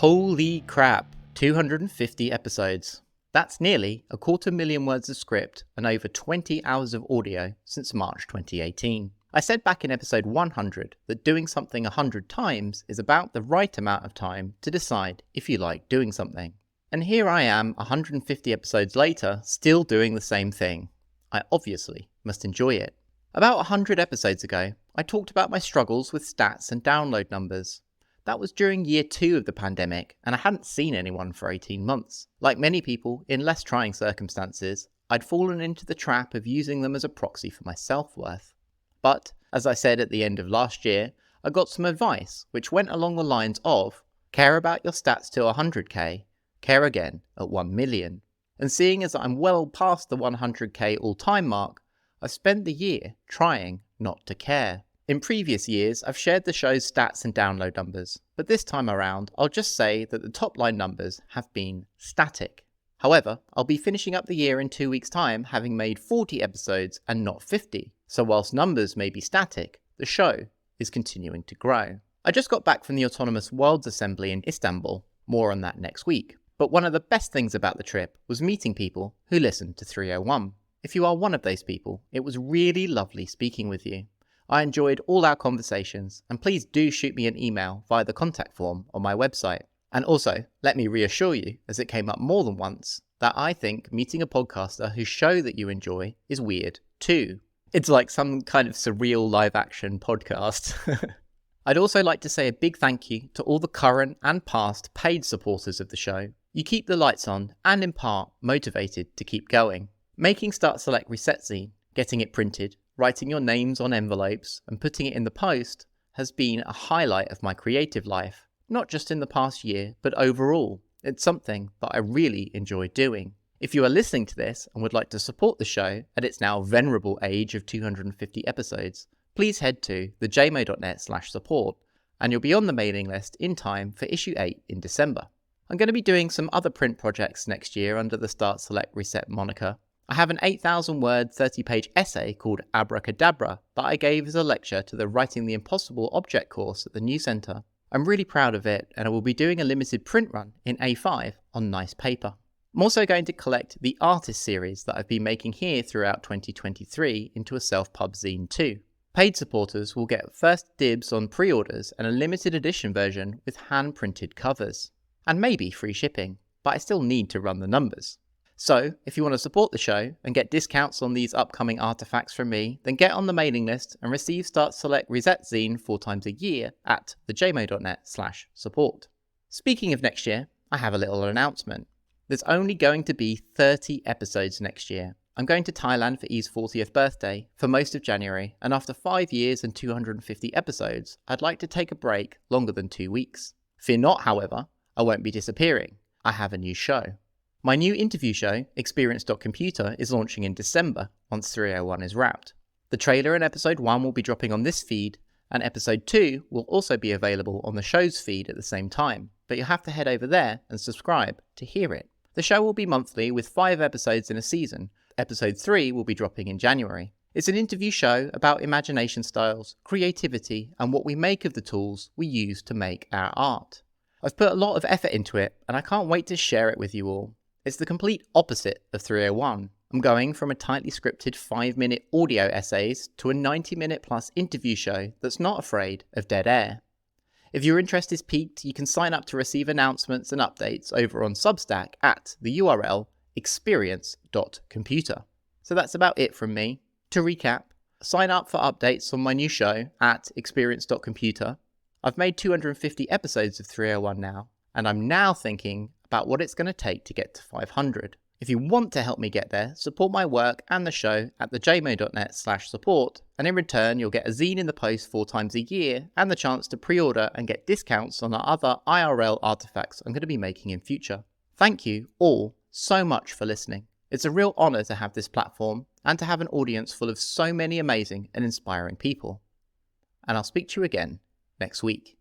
Holy crap, 250 episodes. That's nearly 250,000 words of script and over 20 hours of audio since March 2018. I said back in episode 100 that doing something 100 times is about the right amount of time to decide if you like doing something. And here I am 150 episodes later, still doing the same thing. I obviously must enjoy it. About 100 episodes ago, I talked about my struggles with stats and download numbers. That was during year 2 of the pandemic, and I hadn't seen anyone for 18 months. Like many people in less trying circumstances, I'd fallen into the trap of using them as a proxy for my self-worth. But, as I said at the end of last year, I got some advice which went along the lines of, care about your stats till 100k, care again at 1 million. And seeing as I'm well past the 100k all-time mark, I've spent the year trying not to care. In previous years, I've shared the show's stats and download numbers, but this time around, I'll just say that the top line numbers have been static. However, I'll be finishing up the year in 2 weeks' time, having made 40 episodes and not 50. So whilst numbers may be static, the show is continuing to grow. I just got back from the Autonomous Worlds Assembly in Istanbul, more on that next week. But one of the best things about the trip was meeting people who listened to 301. If you are one of those people, it was really lovely speaking with you. I enjoyed all our conversations, and please do shoot me an email via the contact form on my website. And also, let me reassure you, as it came up more than once, that I think meeting a podcaster whose show that you enjoy is weird too. It's like some kind of surreal live-action podcast. I'd also like to say a big thank you to all the current and past paid supporters of the show. You keep the lights on and in part motivated to keep going. Making Start Select Reset Zine, getting it printed, writing your names on envelopes and putting it in the post has been a highlight of my creative life, not just in the past year, but overall. It's something that I really enjoy doing. If you are listening to this and would like to support the show at its now venerable age of 250 episodes, please head to thejmo.net/support and you'll be on the mailing list in time for issue 8 in December. I'm going to be doing some other print projects next year under the Start Select Reset moniker. I have an 8,000 word, 30-page essay called Abracadabra that I gave as a lecture to the Writing the Impossible object course at the New Centre. I'm really proud of it, and I will be doing a limited print run in A5 on nice paper. I'm also going to collect the artist series that I've been making here throughout 2023 into a self-pub zine too. Paid supporters will get first dibs on pre-orders and a limited edition version with hand-printed covers. And maybe free shipping, but I still need to run the numbers. So, if you want to support the show and get discounts on these upcoming artifacts from me, then get on the mailing list and receive Start Select Reset Zine 4 times a year at thejmo.net/support. Speaking of next year, I have a little announcement. There's only going to be 30 episodes next year. I'm going to Thailand for E's 40th birthday for most of January, and after 5 years and 250 episodes, I'd like to take a break longer than 2 weeks. Fear not, however, I won't be disappearing. I have a new show. My new interview show, Experience.Computer, is launching in December once 301 is wrapped. The trailer in episode 1 will be dropping on this feed, and episode 2 will also be available on the show's feed at the same time, but you'll have to head over there and subscribe to hear it. The show will be monthly with 5 episodes in a season. Episode 3 will be dropping in January. It's an interview show about imagination styles, creativity, and what we make of the tools we use to make our art. I've put a lot of effort into it, and I can't wait to share it with you all. It's the complete opposite of 301. I'm going from a tightly scripted 5-minute audio essays to a 90-minute plus interview show that's not afraid of dead air. If your interest is piqued, you can sign up to receive announcements and updates over on Substack at the URL experience.computer. So that's about it from me. To recap, sign up for updates on my new show at experience.computer. I've made 250 episodes of 301 now, and I'm now thinking about what it's going to take to get to 500. If you want to help me get there, support my work and the show at thejmo.net/support, and in return you'll get a zine in the post 4 times a year and the chance to pre-order and get discounts on the other IRL artifacts I'm going to be making in future. Thank you all so much for listening. It's a real honour to have this platform and to have an audience full of so many amazing and inspiring people. And I'll speak to you again next week.